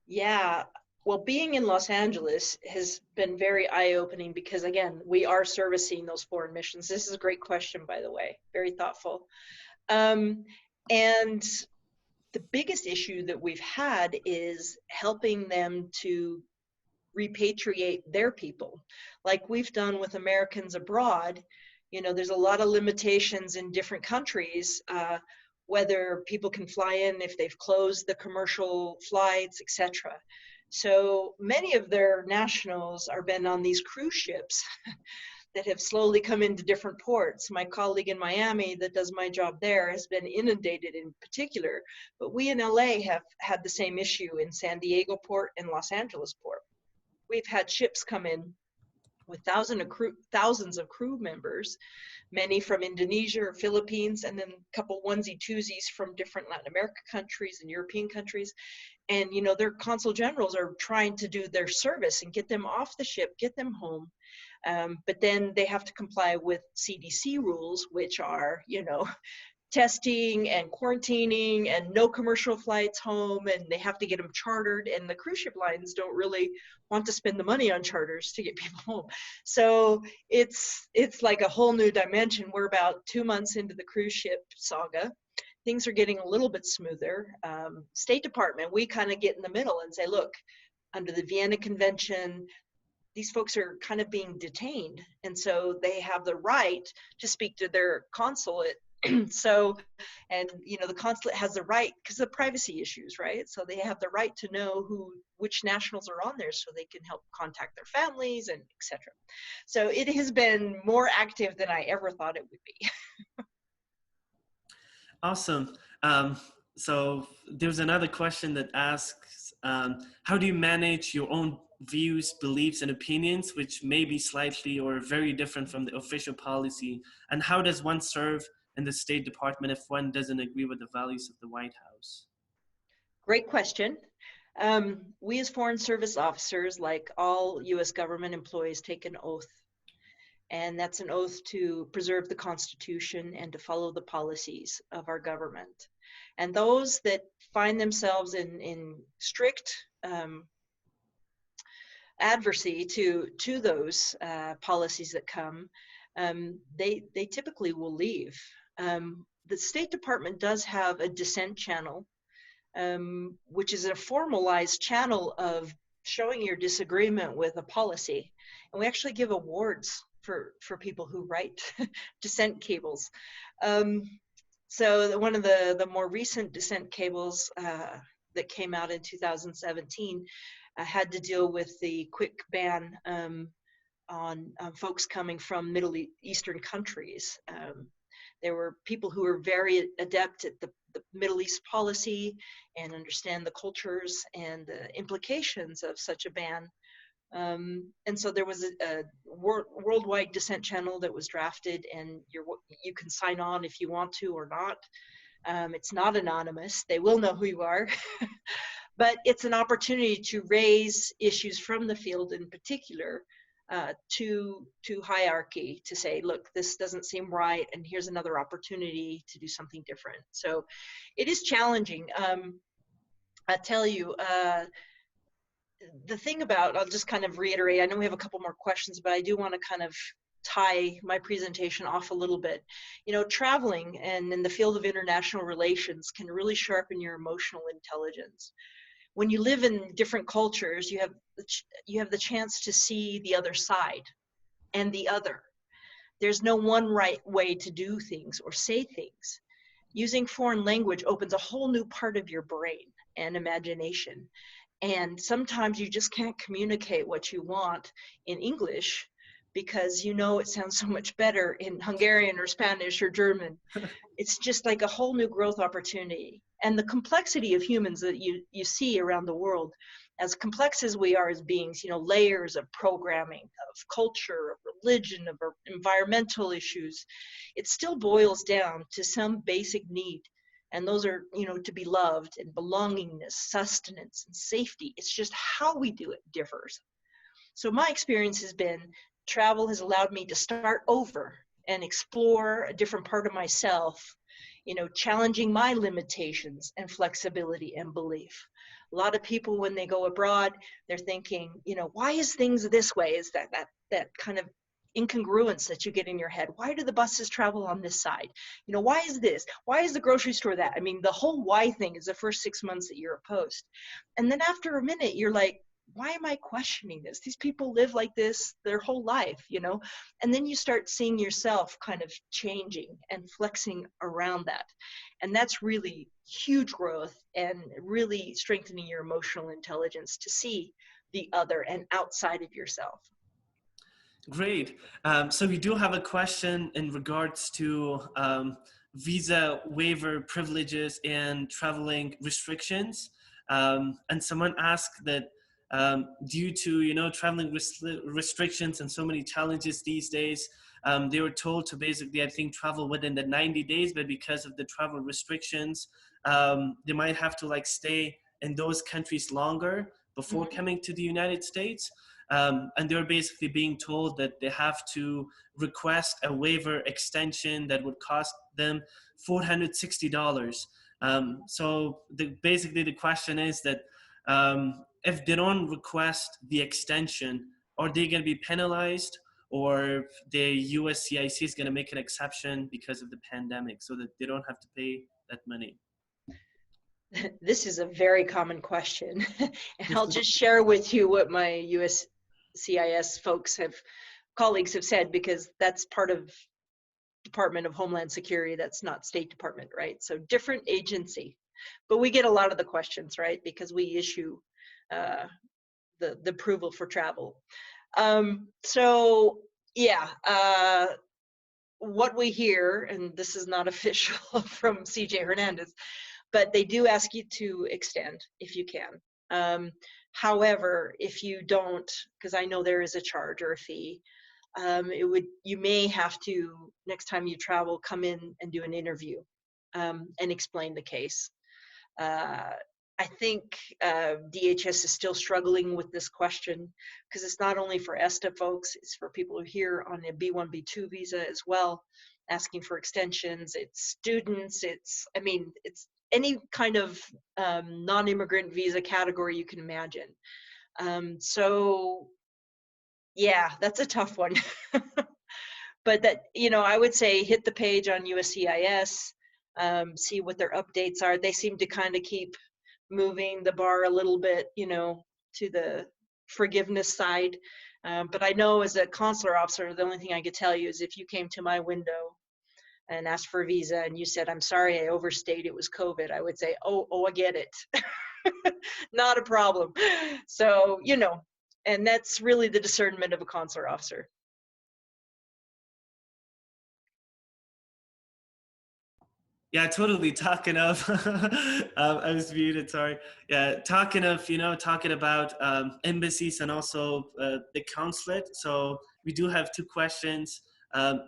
Yeah, well, being in Los Angeles has been very eye-opening because, again, we are servicing those foreign missions. This is a great question, by the way, very thoughtful. And the biggest issue that we've had is helping them to repatriate their people, like we've done with Americans abroad. You know, there's a lot of limitations in different countries, whether people can fly in, if they've closed the commercial flights, etc. So many of their nationals are been on these cruise ships that have slowly come into different ports. My colleague in Miami that does my job there has been inundated in particular, but we in LA have had the same issue in San Diego port and Los Angeles port. We've had ships come in with thousands of crew members, many from Indonesia or Philippines, and then a couple onesie-twosies from different Latin America countries and European countries. And, you know, their consul generals are trying to do their service and get them off the ship, get them home. But then they have to comply with CDC rules, which are, you know, testing and quarantining and no commercial flights home, and they have to get them chartered, and the cruise ship lines don't really want to spend the money on charters to get people home. So it's like a whole new dimension. We're about 2 months into the cruise ship saga. Things are getting a little bit smoother. State Department, we kind of get in the middle and say, look, under the Vienna Convention, these folks are kind of being detained, and so they have the right to speak to their consulate. So, and you know, the consulate has the right, because of privacy issues, right? So they have the right to know which nationals are on there, so they can help contact their families and etc. So it has been more active than I ever thought it would be. Awesome. So there's another question that asks, how do you manage your own views, beliefs, and opinions, which may be slightly or very different from the official policy? And how does one serve in the State Department if one doesn't agree with the values of the White House? Great question. We as Foreign Service officers, like all U.S. government employees, take an oath. And that's an oath to preserve the Constitution and to follow the policies of our government. And those that find themselves in strict adversary to those policies that come, they typically will leave. The State Department does have a dissent channel, which is a formalized channel of showing your disagreement with a policy. And we actually give awards for people who write dissent cables. So one of the more recent dissent cables that came out in 2017 had to deal with the quick ban on folks coming from Middle Eastern countries. There were people who were very adept at the Middle East policy and understand the cultures and the implications of such a ban. And so there was a worldwide dissent channel that was drafted, and you can sign on if you want to or not. It's not anonymous. They will know who you are. But it's an opportunity to raise issues from the field in particular to hierarchy, to say, look, this doesn't seem right, and here's another opportunity to do something different. So it is challenging. I tell you, the thing about, I'll just kind of reiterate, I know we have a couple more questions, but I do want to kind of tie my presentation off a little bit. You know, traveling and in the field of international relations can really sharpen your emotional intelligence. When you live in different cultures, you have the chance to see the other side and the other. There's no one right way to do things or say things. Using foreign language opens a whole new part of your brain and imagination. And sometimes you just can't communicate what you want in English because you know it sounds so much better in Hungarian or Spanish or German. It's just like a whole new growth opportunity. And the complexity of humans that you see around the world, as complex as we are as beings, you know, layers of programming, of culture, of religion, of environmental issues, it still boils down to some basic need. And those are, you know, to be loved and belongingness, sustenance, and safety. It's just how we do it differs. So my experience has been travel has allowed me to start over and explore a different part of myself, you know, challenging my limitations and flexibility and belief. A lot of people, when they go abroad, they're thinking, you know, why is things this way? Is that kind of incongruence that you get in your head? Why do the buses travel on this side? You know, why is this? Why is the grocery store that? I mean, the whole why thing is the first 6 months that you're a post. And then after a minute, you're like, why am I questioning this? These people live like this their whole life, you know? And then you start seeing yourself kind of changing and flexing around that. And that's really huge growth and really strengthening your emotional intelligence to see the other and outside of yourself. Great. So we do have a question in regards to visa waiver privileges and traveling restrictions. And someone asked that due to, you know, traveling restrictions and so many challenges these days, they were told to basically, I think, travel within the 90 days, but because of the travel restrictions, they might have to like stay in those countries longer before coming to the United States. And they're basically being told that they have to request a waiver extension that would cost them $460. So basically the question is that if they don't request the extension, are they going to be penalized, or the USCIC is going to make an exception because of the pandemic so that they don't have to pay that money? This is a very common question. And I'll just share with you what my USCIS colleagues have said, because that's part of Department of Homeland Security. That's not State Department, right? So different agency. But we get a lot of the questions, right? Because we issue the approval for travel. So yeah, what we hear, and this is not official from CJ Hernandez, but they do ask you to extend if you can. However, if you don't, because I know there is a charge or a fee, you may have to, next time you travel, come in and do an interview and explain the case. I think DHS is still struggling with this question, because it's not only for ESTA folks, it's for people who are here on a B1, B2 visa as well, asking for extensions. It's students, it's any kind of non-immigrant visa category you can imagine. So yeah, that's a tough one. But that, you know, I would say hit the page on USCIS, see what their updates are. They seem to kind of keep moving the bar a little bit, you know, to the forgiveness side. But I know as a consular officer, the only thing I could tell you is if you came to my window and asked for a visa and you said, I'm sorry, I overstayed, it was COVID, I would say, oh, I get it. Not a problem. So, you know, and that's really the discernment of a consular officer. Yeah, totally. Talking of, I was muted, sorry. Yeah, talking of, you know, talking about embassies and also the consulate. So we do have two questions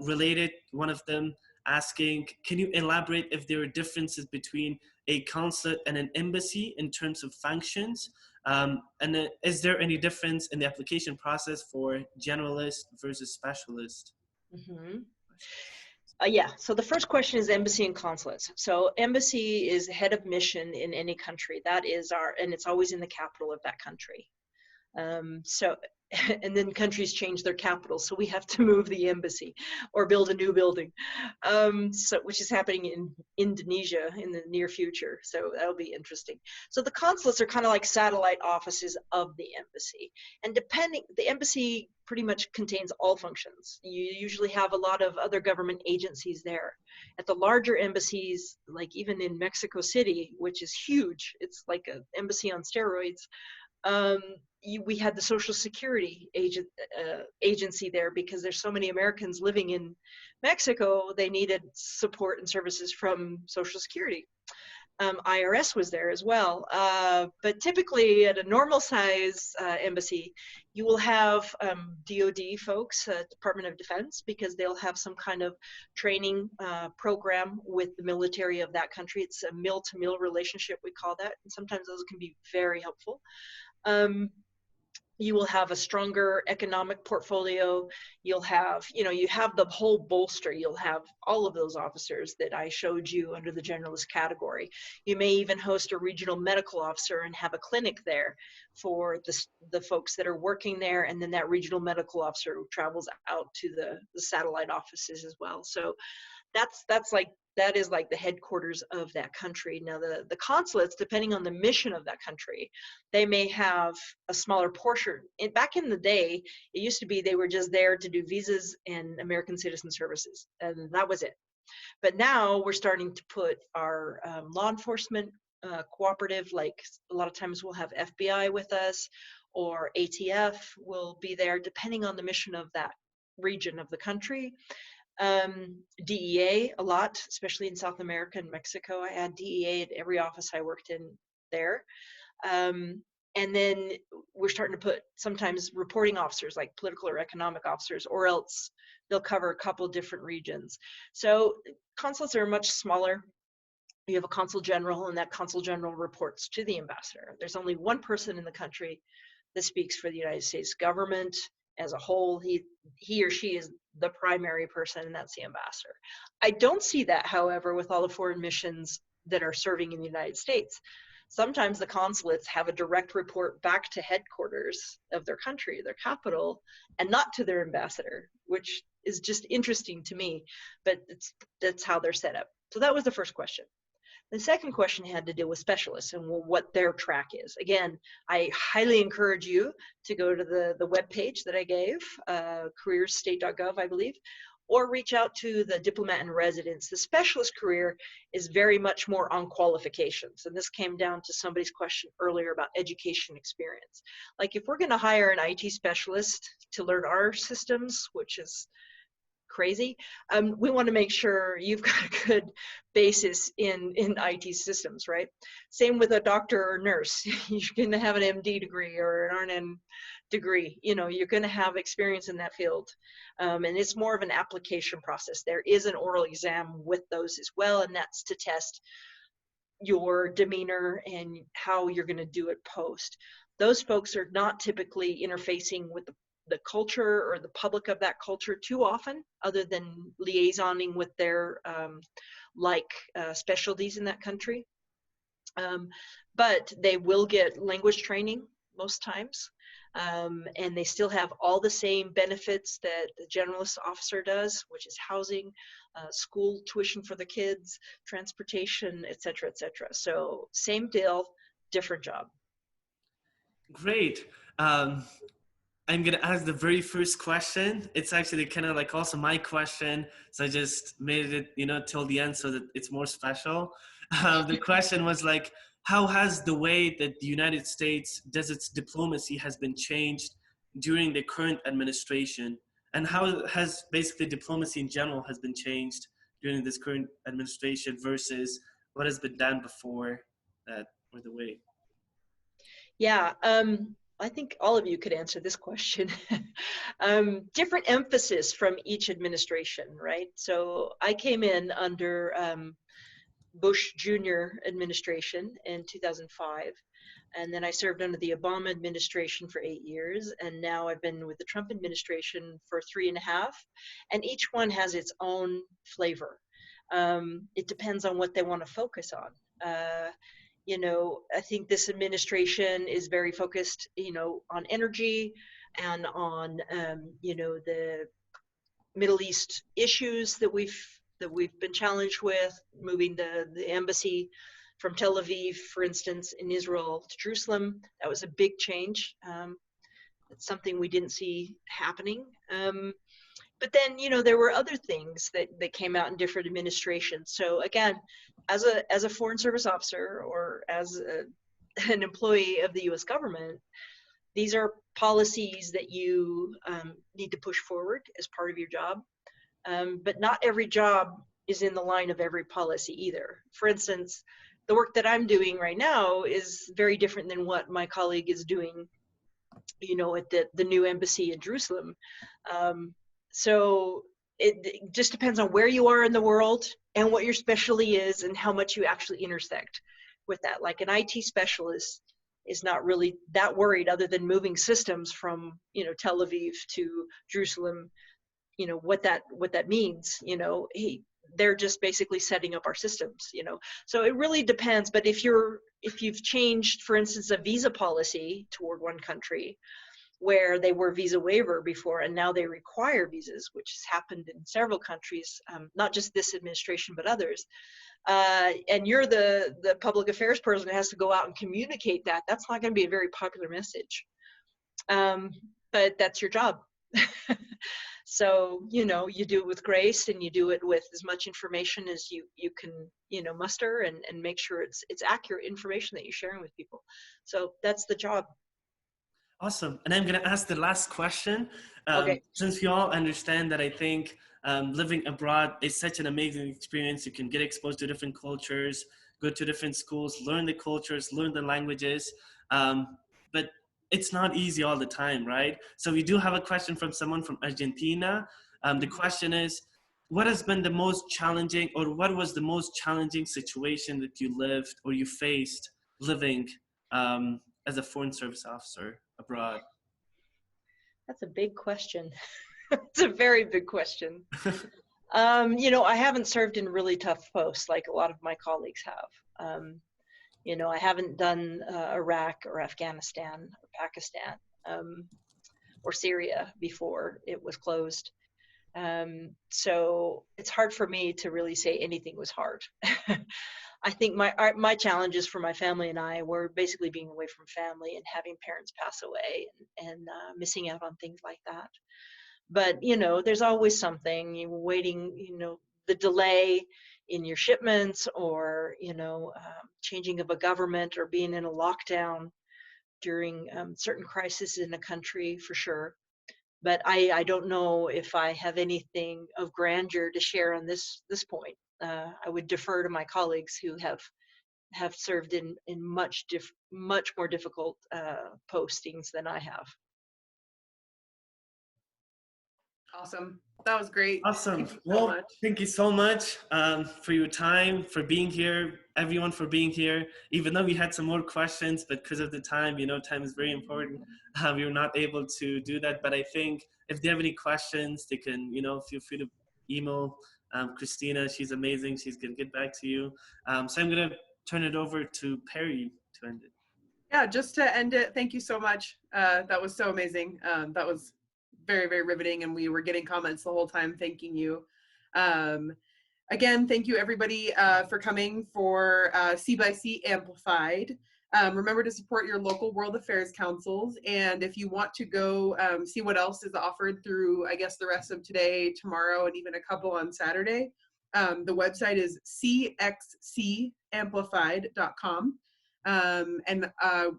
related. One of them asking, can you elaborate if there are differences between a consulate and an embassy in terms of functions? And is there any difference in the application process for generalist versus specialist? Mm-hmm. Yeah, so the first question is embassy and consulates. So embassy is head of mission in any country. That is and it's always in the capital of that country. And then countries change their capital, so we have to move the embassy or build a new building, which is happening in Indonesia in the near future. So that'll be interesting. So the consulates are kind of like satellite offices of the embassy, and the embassy pretty much contains all functions. You usually have a lot of other government agencies there. At the larger embassies, like even in Mexico City, which is huge, it's like an embassy on steroids. We had the Social Security agency there because there's so many Americans living in Mexico. They needed support and services from Social Security. IRS was there as well. But typically at a normal size embassy, you will have DOD folks, Department of Defense, because they'll have some kind of training program with the military of that country. It's a mill-to-mill relationship, we call that. And sometimes those can be very helpful. you will have a stronger economic portfolio. You'll have, you have the whole bolster. You'll have all of those officers that I showed you under the generalist category. You may even host a regional medical officer and have a clinic there for the folks that are working there. And then that regional medical officer travels out to the satellite offices as well. So that is like the headquarters of that country. Now the consulates, depending on the mission of that country, they may have a smaller portion. Back in the day, it used to be they were just there to do visas and American citizen services, and that was it. But now we're starting to put our law enforcement cooperative, like a lot of times we'll have FBI with us, or ATF will be there, depending on the mission of that region of the country. DEA a lot, especially in South America and Mexico. I had DEA at every office I worked in there. And then we're starting to put sometimes reporting officers, like political or economic officers, or else they'll cover a couple different regions. So consulates are much smaller. You have a consul general, and that consul general reports to the ambassador. There's only one person in the country that speaks for the United States government as a whole. He or she is the primary person, and that's the ambassador. I don't see that, however, with all the foreign missions that are serving in the United States. Sometimes the consulates have a direct report back to headquarters of their country, their capital, and not to their ambassador, which is just interesting to me, but that's how they're set up. So that was the first question. The second question had to do with specialists and what their track is. Again, I highly encourage you to go to the webpage that I gave, careersstate.gov, I believe, or reach out to the diplomat in residence. The specialist career is very much more on qualifications. And this came down to somebody's question earlier about education experience. Like if we're going to hire an IT specialist to learn our systems, which is crazy, we want to make sure you've got a good basis in IT systems, right? Same with a doctor or nurse. You're going to have an MD degree or an RN degree. You're going to have experience in that field, and it's more of an application process. There is an oral exam with those as well, and that's to test your demeanor and how you're going to do it post. Those folks are not typically interfacing with the culture or the public of that culture too often, other than liaisoning with their specialties in that country. But they will get language training most times, and they still have all the same benefits that the generalist officer does, which is housing, school tuition for the kids, transportation, etc., etc. So same deal, different job. Great. I'm going to ask the very first question. It's actually kind of like also my question. So I just made it, till the end so that it's more special. The question was like, how has the way that the United States does its diplomacy has been changed during the current administration? And how has basically diplomacy in general has been changed during this current administration versus what has been done before that or the way? Yeah. I think all of you could answer this question. Different emphasis from each administration, right? So I came in under Bush Jr. administration in 2005, and then I served under the Obama administration for 8 years, and now I've been with the Trump administration for 3.5, and each one has its own flavor. It depends on what they want to focus on. I think this administration is very focused, on energy and on, the Middle East issues that we've been challenged with, moving the embassy from Tel Aviv, for instance, in Israel to Jerusalem. That was a big change. It's something we didn't see happening. But then, there were other things that came out in different administrations. So again, as a Foreign Service officer or as an employee of the U.S. government, these are policies that you need to push forward as part of your job. But not every job is in the line of every policy either. For instance, the work that I'm doing right now is very different than what my colleague is doing, at the new embassy in Jerusalem. So it just depends on where you are in the world and what your specialty is and how much you actually intersect with that. Like an IT specialist is not really that worried, other than moving systems from, you know, Tel Aviv to Jerusalem, you know, what that means, you know, they're just basically setting up our systems, you know. So it really depends. But if you've changed, for instance, a visa policy toward one country where they were visa waiver before and now they require visas, which has happened in several countries, not just this administration but others, and you're the public affairs person that has to go out and communicate that, that's not going to be a very popular message. But that's your job. So, you know, you do it with grace, and you do it with as much information as you can, you know, muster, and make sure it's accurate information that you're sharing with people. So that's the job. Awesome. And I'm going to ask the last question. Okay. Since we all understand that I think living abroad is such an amazing experience. You can get exposed to different cultures, go to different schools, learn the cultures, learn the languages. But it's not easy all the time, right? So we do have a question from someone from Argentina. The question is, what has been the most challenging, or what was the most challenging situation that you lived or you faced living as a foreign service officer abroad? That's a big question. It's a very big question. You know, I haven't served in really tough posts like a lot of my colleagues have. You know, I haven't done Iraq or Afghanistan or Pakistan or Syria before it was closed. So it's hard for me to really say anything was hard. I think my challenges for my family and I were basically being away from family and having parents pass away and missing out on things like that. But, you know, there's always something. You're waiting, you know, the delay in your shipments, or, you know, changing of a government, or being in a lockdown during certain crises in a country, for sure. But I don't know if I have anything of grandeur to share on this point. I would defer to my colleagues who have served in much more difficult postings than I have. Awesome. That was great. Awesome. Thank you so Well, much. thank you so much for your time, for being here, everyone for being here. Even though we had some more questions, but because of the time, you know, time is very important. We were not able to do that. But I think if they have any questions, they can, you know, feel free to email Christina. She's amazing. She's going to get back to you. So I'm going to turn it over to Perry to end it. Yeah, just to end it, thank you so much. That was so amazing. That was very, very riveting, and we were getting comments the whole time thanking you. Again, thank you everybody for coming for C/C Amplified. Remember to support your local World Affairs councils, and if you want to go see what else is offered through, I guess, the rest of today, tomorrow, and even a couple on Saturday, the website is cxcamplified.com. And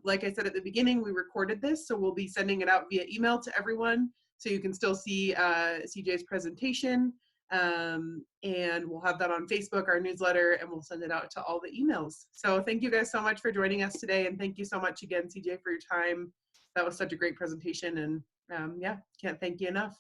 like I said at the beginning, we recorded this, so we'll be sending it out via email to everyone, so you can still see CJ's presentation, and we'll have that on Facebook, our newsletter, and we'll send it out to all the emails. So thank you guys so much for joining us today, and thank you so much again, CJ, for your time. That was such a great presentation, and yeah, can't thank you enough.